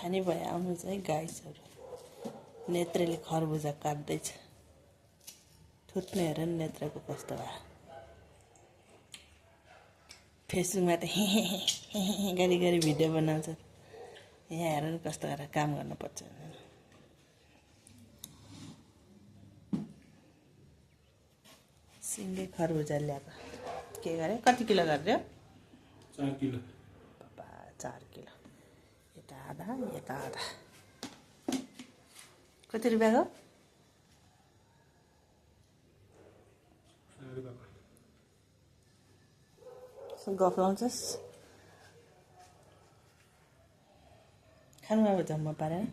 खाने भए आउनु चाहिँ गाइसहरू। नेत्रले खरबुजा काट्दैछ। थुत्ने हेर नि नेत्रको कस्तो भयो। फेसबुकमा त हे गरी गरी भिडियो बनाउँछ। यहाँ हेर नि कस्तो गरेर काम गर्नुपर्छ। सिङ्गै खरबुजा ल्याएको। के गरे? कति किलो गरिदियो? 4 किलो। बाबा 4 किलो। यता आधा यता आधा। कति रुपियाँको? गफ लाउँछस्? खानु अब जम्मा पारेर